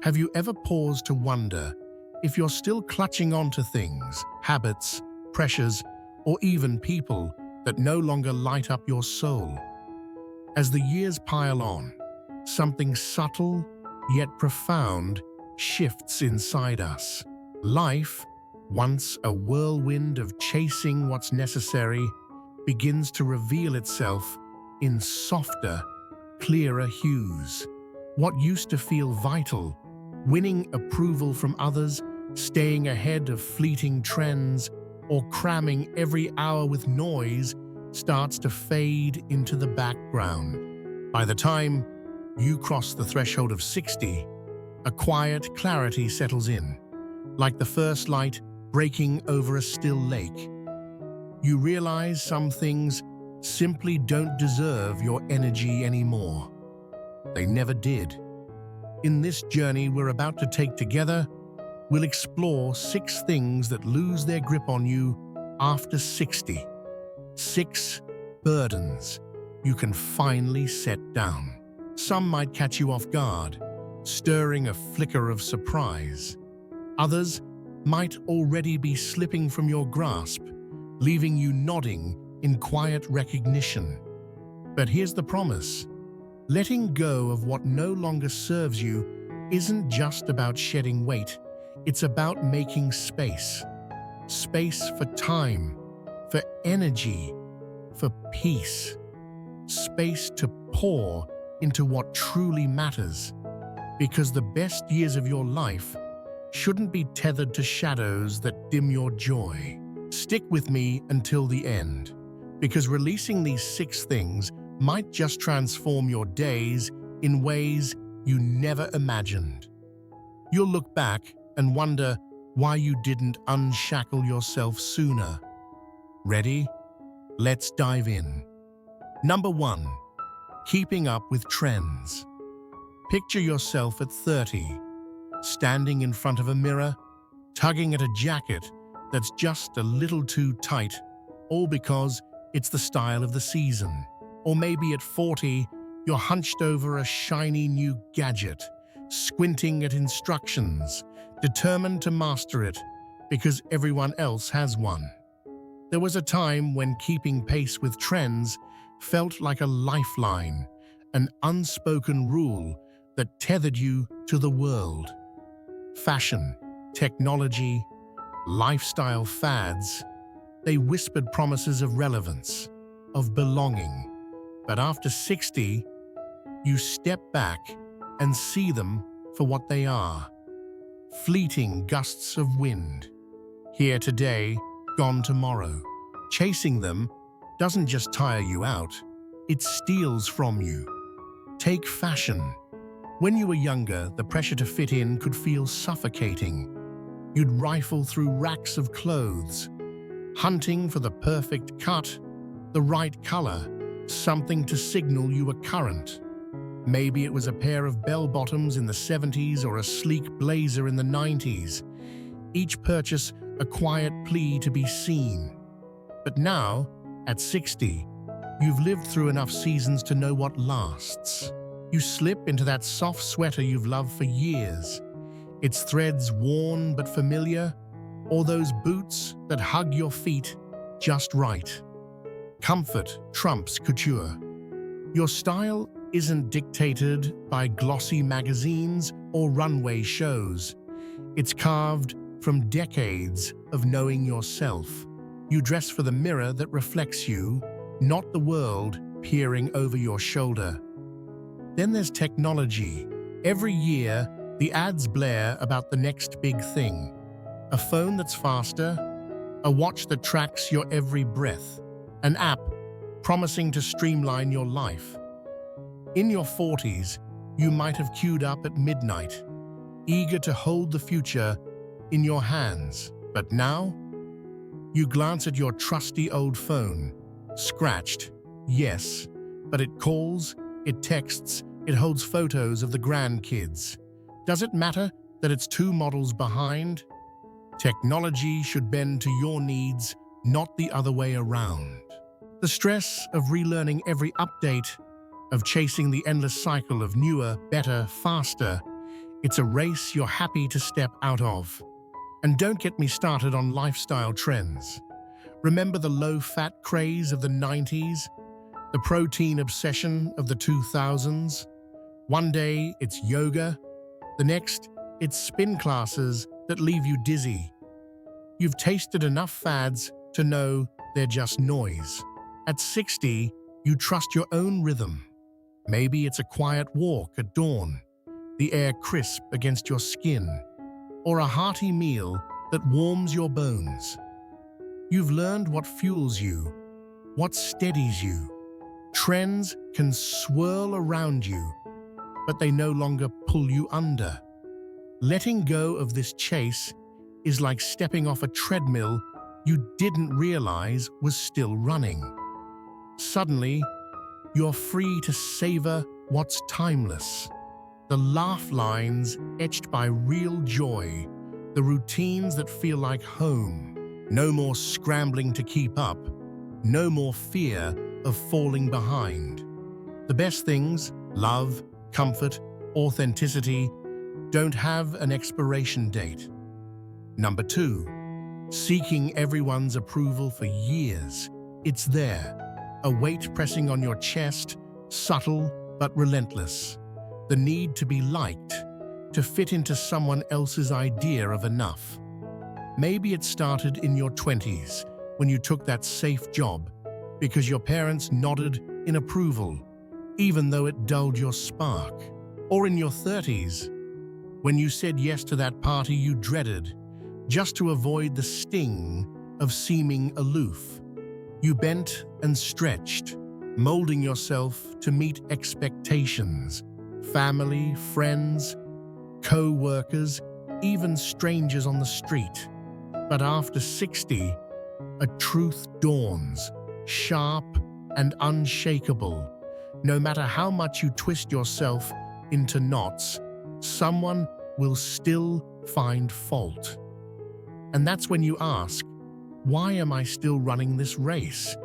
Have you ever paused to wonder if you're still clutching onto things, habits, pressures, or even people that no longer light up your soul? As the years pile on, something subtle yet profound shifts inside us. Life, once a whirlwind of chasing what's necessary, begins to reveal itself in softer, clearer hues. What used to feel vital, winning approval from others, staying ahead of fleeting trends, or cramming every hour with noise, starts to fade into the background. By the time you cross the threshold of 60, a quiet clarity settles in, like the first light breaking over a still lake. You realize some things simply don't deserve your energy anymore. They never did. In this journey we're about to take together, we'll explore 6 things that lose their grip on you after 60. 6 burdens you can finally set down. Some might catch you off guard, stirring a flicker of surprise. Others might already be slipping from your grasp, leaving you nodding in quiet recognition. But here's the promise. Letting go of what no longer serves you isn't just about shedding weight. It's about making space. Space for time, for energy, for peace. Space to pour into what truly matters. Because the best years of your life shouldn't be tethered to shadows that dim your joy. Stick with me until the end, because releasing these 6 things might just transform your days in ways you never imagined. You'll look back and wonder why you didn't unshackle yourself sooner. Ready? Let's dive in. Number 1. Keeping up with trends. Picture yourself at 30, standing in front of a mirror, tugging at a jacket that's just a little too tight, all because it's the style of the season. Or maybe at 40, you're hunched over a shiny new gadget, squinting at instructions, determined to master it because everyone else has one. There was a time when keeping pace with trends felt like a lifeline, an unspoken rule that tethered you to the world. Fashion, technology, lifestyle fads, they whispered promises of relevance, of belonging. But after 60, you step back and see them for what they are. Fleeting gusts of wind. Here today, gone tomorrow. Chasing them doesn't just tire you out, it steals from you. Take fashion. When you were younger, the pressure to fit in could feel suffocating. You'd rifle through racks of clothes, hunting for the perfect cut, the right color, something to signal you were current. Maybe it was a pair of bell-bottoms in the 70s or a sleek blazer in the 90s. Each purchase a quiet plea to be seen. But now, at 60, you've lived through enough seasons to know what lasts. You slip into that soft sweater you've loved for years, its threads worn but familiar, or those boots that hug your feet just right. Comfort trumps couture. Your style isn't dictated by glossy magazines or runway shows. It's carved from decades of knowing yourself. You dress for the mirror that reflects you, not the world peering over your shoulder. Then there's technology. Every year, the ads blare about the next big thing. A phone that's faster, a watch that tracks your every breath, an app promising to streamline your life. In your 40s, you might have queued up at midnight, eager to hold the future in your hands. But now, you glance at your trusty old phone, scratched, yes, but it calls, it texts, it holds photos of the grandkids. Does it matter that it's 2 models behind? Technology should bend to your needs, not the other way around. The stress of relearning every update, of chasing the endless cycle of newer, better, faster, It's a race you're happy to step out of. And don't get me started on lifestyle trends. Remember the low-fat craze of the 90s? The protein obsession of the 2000s? One day it's yoga, the next it's spin classes that leave you dizzy. You've tasted enough fads to know they're just noise. At 60, you trust your own rhythm. Maybe it's a quiet walk at dawn, the air crisp against your skin, or a hearty meal that warms your bones. You've learned what fuels you, what steadies you. Trends can swirl around you, but they no longer pull you under. Letting go of this chase is like stepping off a treadmill you didn't realize was still running. Suddenly, you're free to savor what's timeless. The laugh lines etched by real joy, the routines that feel like home. No more scrambling to keep up, no more fear of falling behind. The best things, love, comfort, authenticity, don't have an expiration date. Number 2, seeking everyone's approval for years. It's there, a weight pressing on your chest, subtle but relentless. The need to be liked, to fit into someone else's idea of enough. Maybe it started in your 20s, when you took that safe job, because your parents nodded in approval, even though it dulled your spark. Or in your 30s, when you said yes to that party you dreaded, just to avoid the sting of seeming aloof. You bent and stretched, molding yourself to meet expectations. Family, friends, co-workers, even strangers on the street. But after 60, a truth dawns, sharp and unshakable. No matter how much you twist yourself into knots, someone will still find fault. And that's when you ask, why am I still running this race?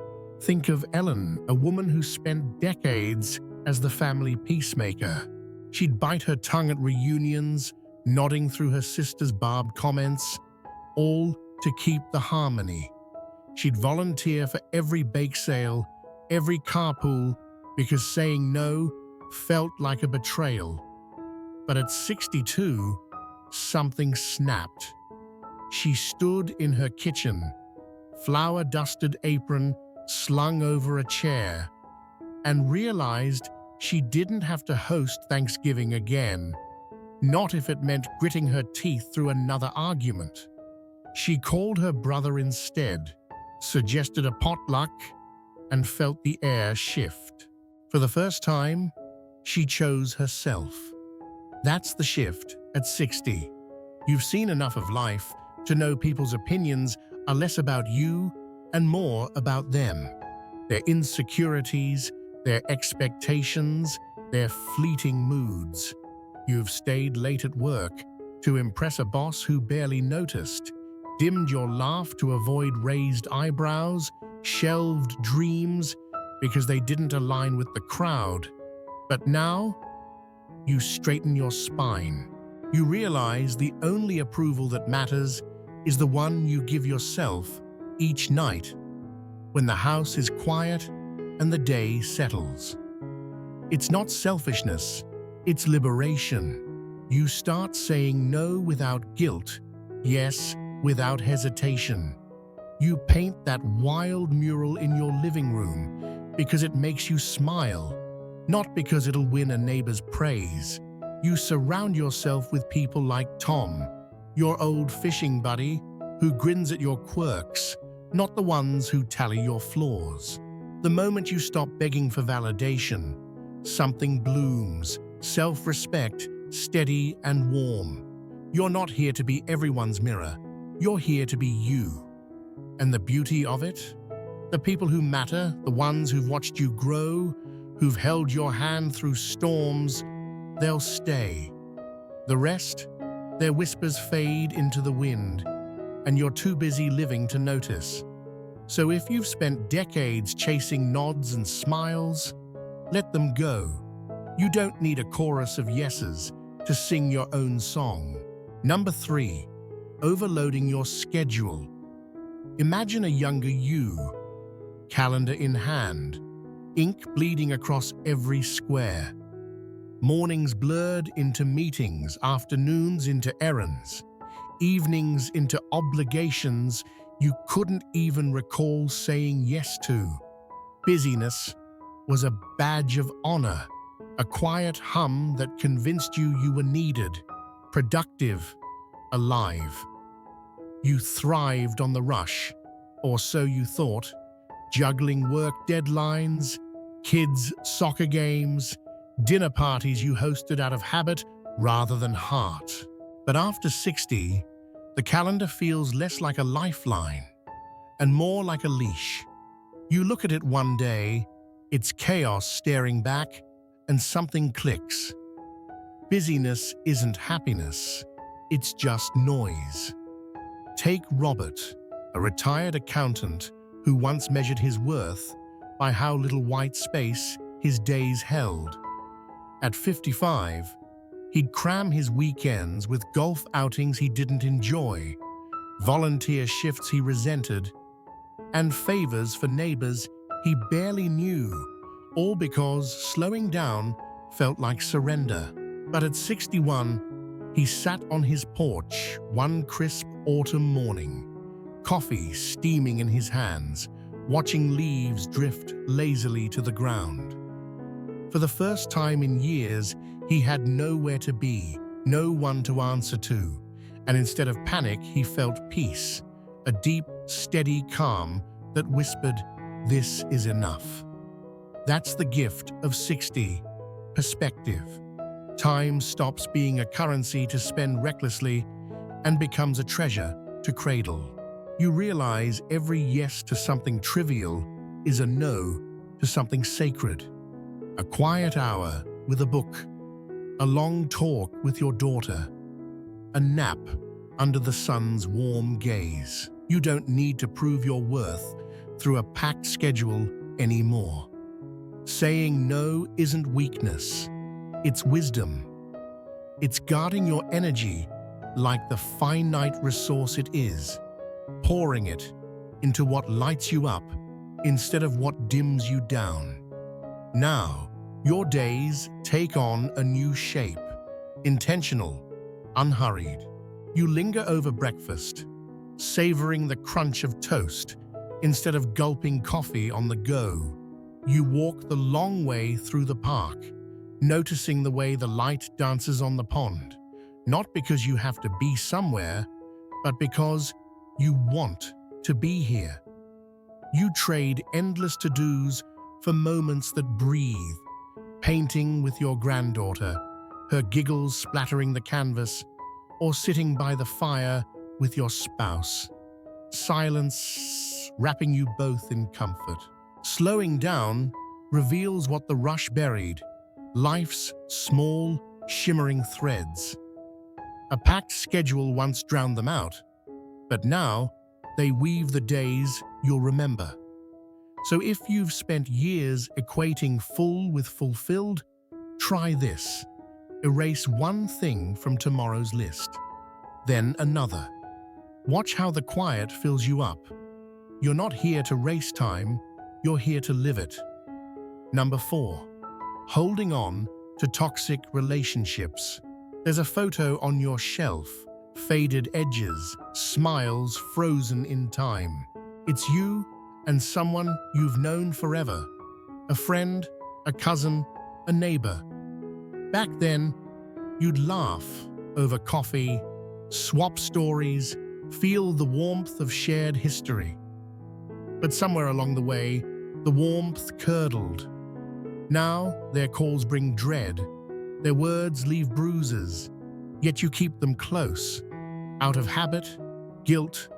Think of Ellen, a woman who spent decades as the family peacemaker. She'd bite her tongue at reunions, nodding through her sister's barbed comments, all to keep the harmony. She'd volunteer for every bake sale, every carpool, because saying no felt like a betrayal. But at 62, something snapped. She stood in her kitchen, flour-dusted apron slung over a chair, and realized she didn't have to host Thanksgiving again, not if it meant gritting her teeth through another argument. She called her brother instead, suggested a potluck, and felt the air shift. For the first time, she chose herself. That's the shift at 60. You've seen enough of life to know people's opinions are less about you and more about them. Their insecurities, their expectations, their fleeting moods. You've stayed late at work to impress a boss who barely noticed, dimmed your laugh to avoid raised eyebrows, shelved dreams because they didn't align with the crowd. But now, you straighten your spine. You realize the only approval that matters is the one you give yourself each night, when the house is quiet and the day settles. It's not selfishness, it's liberation. You start saying no without guilt, yes without hesitation. You paint that wild mural in your living room because it makes you smile, not because it'll win a neighbor's praise. You surround yourself with people like Tom, your old fishing buddy, who grins at your quirks, not the ones who tally your flaws. The moment you stop begging for validation, something blooms, self-respect, steady and warm. You're not here to be everyone's mirror. You're here to be you. And the beauty of it? The people who matter, the ones who've watched you grow, who've held your hand through storms, they'll stay. The rest, their whispers fade into the wind, and you're too busy living to notice. So if you've spent decades chasing nods and smiles, let them go. You don't need a chorus of yeses to sing your own song. Number 3, overloading your schedule. Imagine a younger you, calendar in hand, ink bleeding across every square. Mornings blurred into meetings, afternoons into errands, evenings into obligations you couldn't even recall saying yes to. Busyness was a badge of honor, a quiet hum that convinced you were needed, productive, alive. You thrived on the rush, or so you thought, juggling work deadlines, kids' soccer games, dinner parties you hosted out of habit rather than heart. But after 60, the calendar feels less like a lifeline and more like a leash. You look at it one day, it's chaos staring back, and something clicks. Busyness isn't happiness, it's just noise. Take Robert, a retired accountant who once measured his worth by how little white space his days held. At 55, he'd cram his weekends with golf outings he didn't enjoy, volunteer shifts he resented, and favors for neighbors he barely knew, all because slowing down felt like surrender. But at 61, he sat on his porch one crisp autumn morning, coffee steaming in his hands, watching leaves drift lazily to the ground. For the first time in years, he had nowhere to be, no one to answer to, and instead of panic, he felt peace, a deep, steady calm that whispered, "This is enough." That's the gift of 60, perspective. Time stops being a currency to spend recklessly and becomes a treasure to cradle. You realize every yes to something trivial is a no to something sacred. A quiet hour with a book, a long talk with your daughter, a nap under the sun's warm gaze. You don't need to prove your worth through a packed schedule anymore. Saying no isn't weakness, it's wisdom. It's guarding your energy like the finite resource it is, pouring it into what lights you up instead of what dims you down. Now, your days take on a new shape, intentional, unhurried. You linger over breakfast, savoring the crunch of toast instead of gulping coffee on the go. You walk the long way through the park, noticing the way the light dances on the pond, not because you have to be somewhere, but because you want to be here. You trade endless to-dos for moments that breathe, painting with your granddaughter, her giggles splattering the canvas, or sitting by the fire with your spouse. Silence wrapping you both in comfort. Slowing down reveals what the rush buried, life's small, shimmering threads. A packed schedule once drowned them out, but now they weave the days you'll remember. So if you've spent years equating full with fulfilled, try this. Erase one thing from tomorrow's list, then another. Watch how the quiet fills you up. You're not here to race time, you're here to live it. Number 4, holding on to toxic relationships. There's a photo on your shelf, faded edges, smiles frozen in time. It's you and someone you've known forever, a friend, a cousin, a neighbor. Back then, you'd laugh over coffee, swap stories, feel the warmth of shared history. But somewhere along the way, the warmth curdled. Now, their calls bring dread, their words leave bruises, yet you keep them close, out of habit, guilt,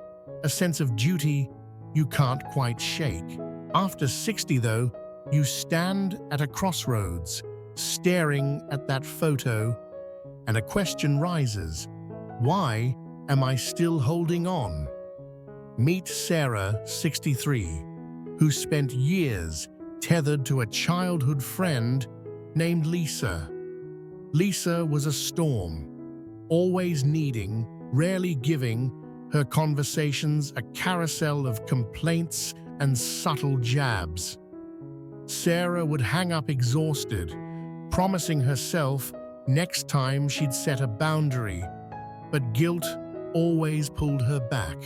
a sense of duty you can't quite shake. After 60, though, you stand at a crossroads, staring at that photo, and a question rises. Why am I still holding on? Meet Sarah, 63, who spent years tethered to a childhood friend named Lisa. Lisa was a storm, always needing, rarely giving, her conversations a carousel of complaints and subtle jabs. Sarah would hang up exhausted, promising herself next time she'd set a boundary, but guilt always pulled her back.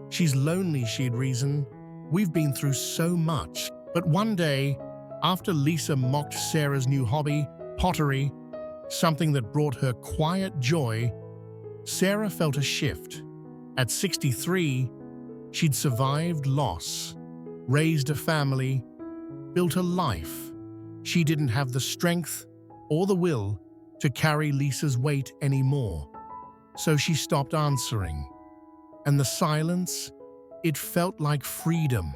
"She's lonely," she'd reason. "We've been through so much." But one day, after Lisa mocked Sarah's new hobby, pottery, something that brought her quiet joy, Sarah felt a shift. At 63, she'd survived loss, raised a family, built a life. She didn't have the strength or the will to carry Lisa's weight anymore. So she stopped answering. And the silence, it felt like freedom.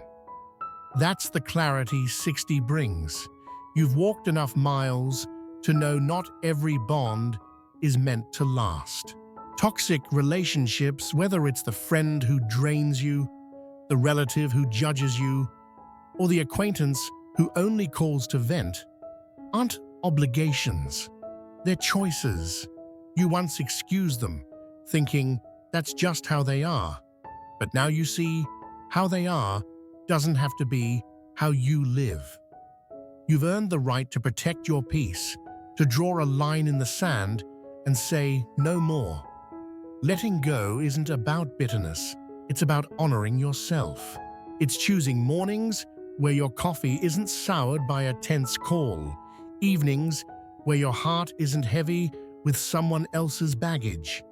That's the clarity 60 brings. You've walked enough miles to know not every bond is meant to last. Toxic relationships, whether it's the friend who drains you, the relative who judges you, or the acquaintance who only calls to vent, aren't obligations. They're choices. You once excused them, thinking that's just how they are. But now you see, how they are doesn't have to be how you live. You've earned the right to protect your peace, to draw a line in the sand and say no more. Letting go isn't about bitterness, it's about honoring yourself. It's choosing mornings where your coffee isn't soured by a tense call, evenings where your heart isn't heavy with someone else's baggage.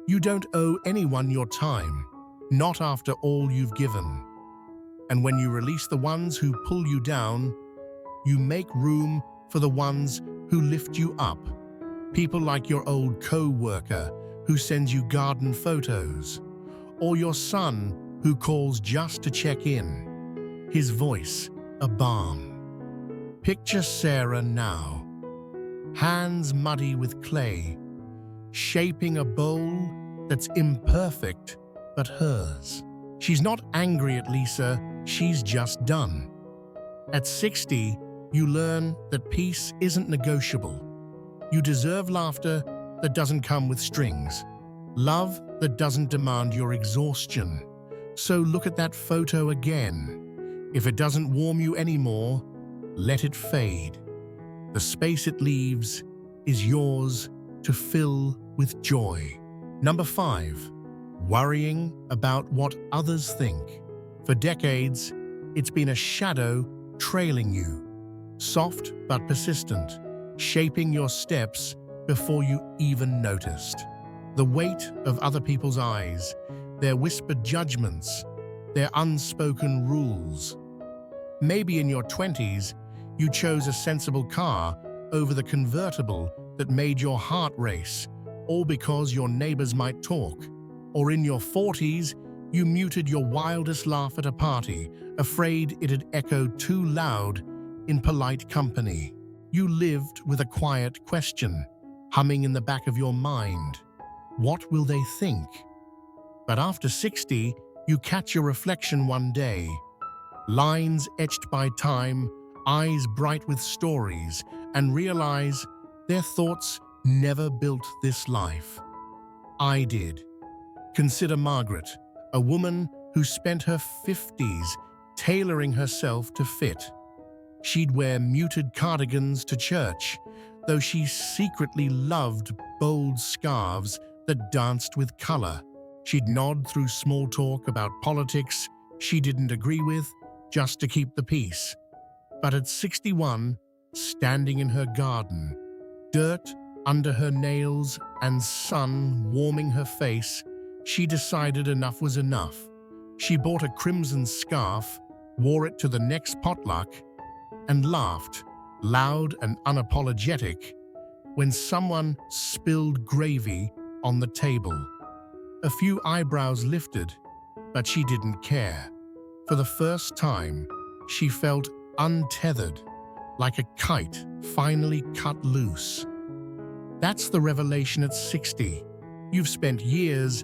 You don't owe anyone your time, not after all you've given. And when you release the ones who pull you down, you make room for the ones who lift you up. People like your old co-worker who sends you garden photos, or your son who calls just to check in. His voice, a balm. Picture Sarah now, hands muddy with clay, shaping a bowl that's imperfect but hers. She's not angry at Lisa, she's just done. At 60, you learn that peace isn't negotiable. You deserve laughter that doesn't come with strings, love that doesn't demand your exhaustion. So look at that photo again. If it doesn't warm you anymore, let it fade. The space it leaves is yours to fill with joy. Number 5, worrying about what others think. For decades, it's been a shadow trailing you, soft but persistent, shaping your steps before you even noticed. The weight of other people's eyes, their whispered judgments, their unspoken rules. Maybe in your 20s, you chose a sensible car over the convertible that made your heart race, all because your neighbors might talk. Or in your 40s, you muted your wildest laugh at a party, afraid it'd echo too loud in polite company. You lived with a quiet question, humming in the back of your mind. What will they think? But after 60, you catch your reflection one day. Lines etched by time, eyes bright with stories, and realize their thoughts never built this life. I did. Consider Margaret, a woman who spent her 50s tailoring herself to fit. She'd wear muted cardigans to church, though she secretly loved bold scarves that danced with color. She'd nod through small talk about politics she didn't agree with, just to keep the peace. But at 61, standing in her garden, dirt under her nails and sun warming her face, she decided enough was enough. She bought a crimson scarf, wore it to the next potluck, and laughed, loud and unapologetic, when someone spilled gravy on the table. A few eyebrows lifted, but she didn't care. For the first time, she felt untethered, like a kite finally cut loose. That's the revelation at 60. You've spent years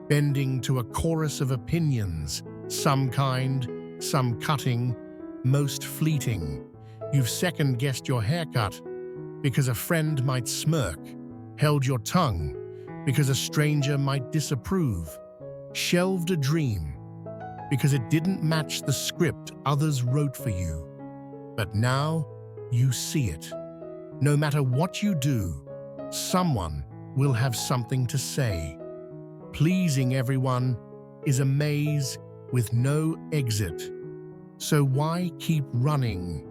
bending to a chorus of opinions, some kind, some cutting, most fleeting. You've second-guessed your haircut, because a friend might smirk, held your tongue because a stranger might disapprove, shelved a dream because it didn't match the script others wrote for you. But now you see it. No matter what you do, someone will have something to say. Pleasing everyone is a maze with no exit. So why keep running?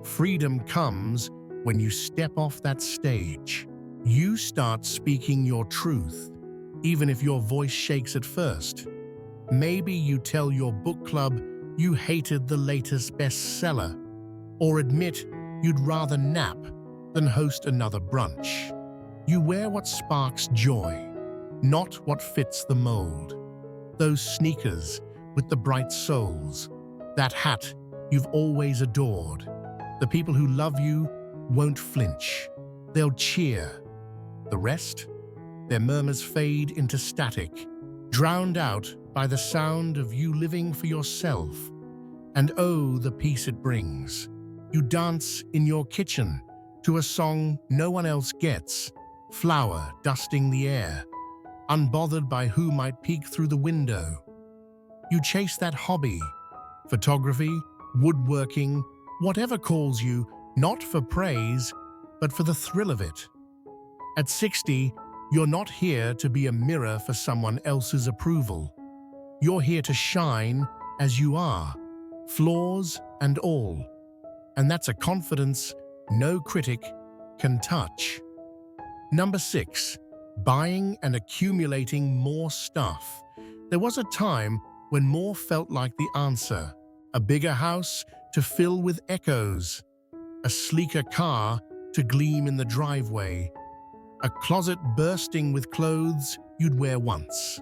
Freedom comes when you step off that stage. You start speaking your truth, even if your voice shakes at first. Maybe you tell your book club you hated the latest bestseller, or admit you'd rather nap than host another brunch. You wear what sparks joy, not what fits the mold. Those sneakers with the bright soles, that hat you've always adored. The people who love you won't flinch. They'll cheer. The rest? Their murmurs fade into static, drowned out by the sound of you living for yourself. And oh, the peace it brings. You dance in your kitchen to a song no one else gets, flour dusting the air, unbothered by who might peek through the window. You chase that hobby, photography, woodworking, whatever calls you, not for praise, but for the thrill of it. At 60, you're not here to be a mirror for someone else's approval. You're here to shine as you are, flaws and all. And that's a confidence no critic can touch. Number 6, buying and accumulating more stuff. There was a time when more felt like the answer. A bigger house to fill with echoes, a sleeker car to gleam in the driveway, a closet bursting with clothes you'd wear once.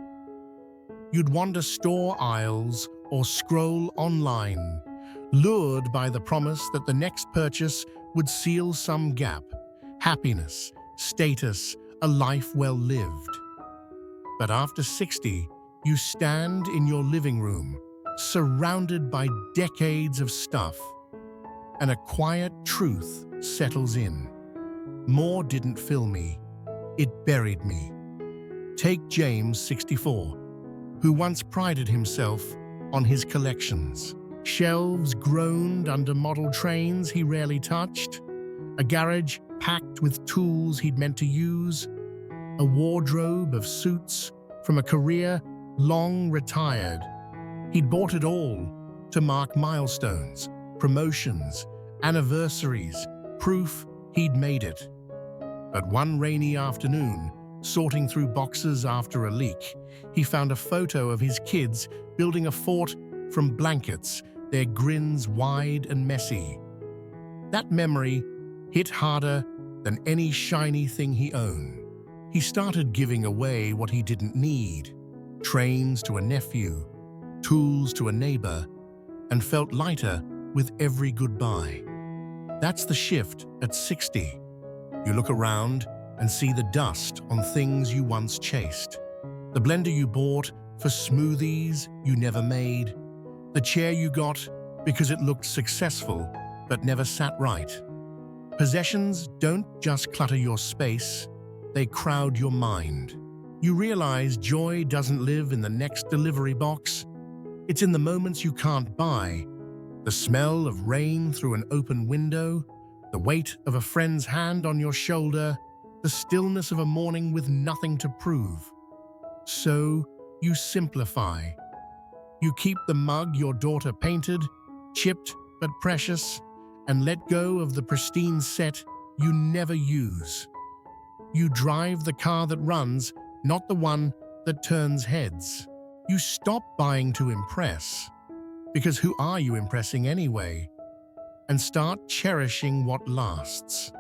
You'd wander store aisles or scroll online, lured by the promise that the next purchase would seal some gap, happiness, status, a life well lived. But after 60, you stand in your living room, surrounded by decades of stuff, and a quiet truth settles in. More didn't fill me, it buried me. Take James, 64, who once prided himself on his collections. Shelves groaned under model trains he rarely touched, a garage packed with tools he'd meant to use, a wardrobe of suits from a career long retired. He'd bought it all to mark milestones, promotions, anniversaries, proof he'd made it. But one rainy afternoon, sorting through boxes after a leak, he found a photo of his kids building a fort from blankets, their grins wide and messy. That memory hit harder than any shiny thing he owned. He started giving away what he didn't need, trains to a nephew, tools to a neighbor, and felt lighter with every goodbye. That's the shift at 60. You look around and see the dust on things you once chased. The blender you bought for smoothies you never made. The chair you got because it looked successful but never sat right. Possessions don't just clutter your space, they crowd your mind. You realize joy doesn't live in the next delivery box. It's in the moments you can't buy. The smell of rain through an open window, the weight of a friend's hand on your shoulder, the stillness of a morning with nothing to prove. So you simplify. You keep the mug your daughter painted, chipped but precious, and let go of the pristine set you never use. You drive the car that runs, not the one that turns heads. You stop buying to impress, because who are you impressing anyway? And start cherishing what lasts.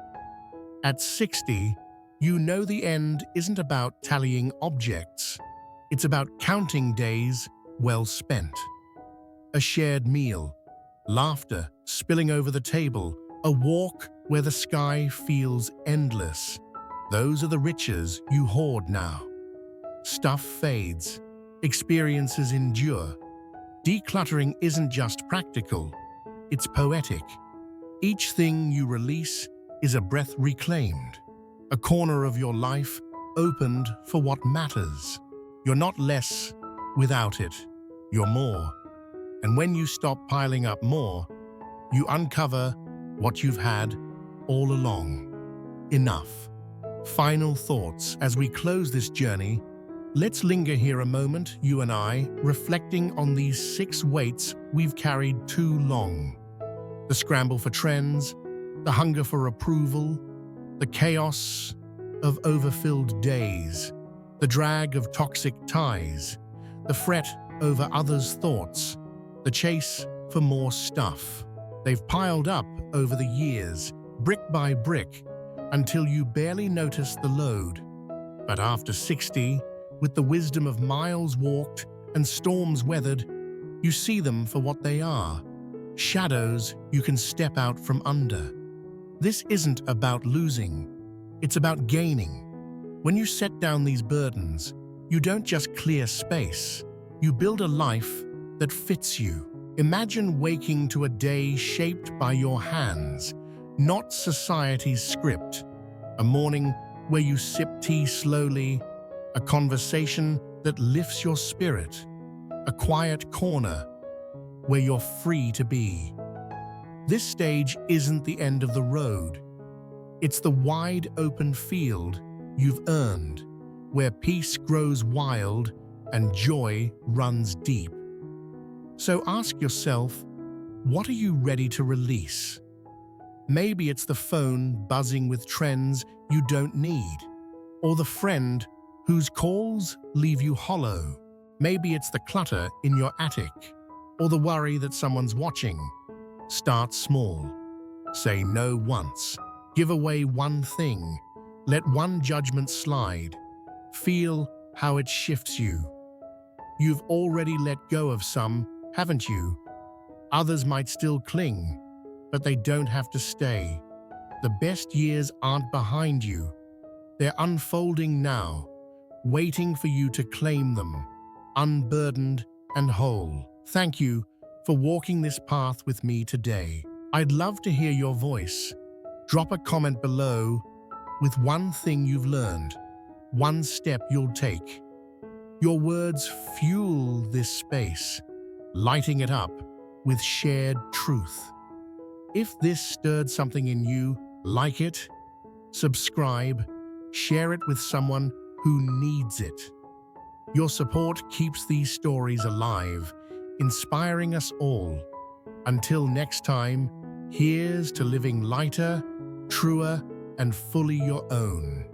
At 60, you know the end isn't about tallying objects. It's about counting days well spent. A shared meal, laughter spilling over the table, a walk where the sky feels endless. Those are the riches you hoard now. Stuff fades, experiences endure. Decluttering isn't just practical, it's poetic. Each thing you release is a breath reclaimed, a corner of your life opened for what matters. You're not less without it, you're more. And when you stop piling up more, you uncover what you've had all along. Enough. Final thoughts as we close this journey. Let's linger here a moment, you and I, reflecting on these 6 weights we've carried too long. The scramble for trends, the hunger for approval, the chaos of overfilled days, the drag of toxic ties, the fret over others' thoughts, the chase for more stuff. They've piled up over the years, brick by brick, until you barely notice the load. But after 60, with the wisdom of miles walked and storms weathered, you see them for what they are, shadows you can step out from under. This isn't about losing, it's about gaining. When you set down these burdens, you don't just clear space, you build a life that fits you. Imagine waking to a day shaped by your hands, not society's script. A morning where you sip tea slowly, a conversation that lifts your spirit, a quiet corner where you're free to be. This stage isn't the end of the road. It's the wide open field you've earned, where peace grows wild and joy runs deep. So ask yourself, what are you ready to release? Maybe it's the phone buzzing with trends you don't need, or the friend whose calls leave you hollow. Maybe it's the clutter in your attic, or the worry that someone's watching. Start small. Say no once. Give away one thing. Let one judgment slide. Feel how it shifts you. You've already let go of some, haven't you? Others might still cling, but they don't have to stay. The best years aren't behind you. They're unfolding now, waiting for you to claim them, unburdened and whole. Thank you for walking this path with me today. I'd love to hear your voice. Drop a comment below with one thing you've learned, one step you'll take. Your words fuel this space, lighting it up with shared truth. If this stirred something in you, like it, subscribe, share it with someone who needs it. Your support keeps these stories alive, inspiring us all. Until next time, here's to living lighter, truer, and fully your own.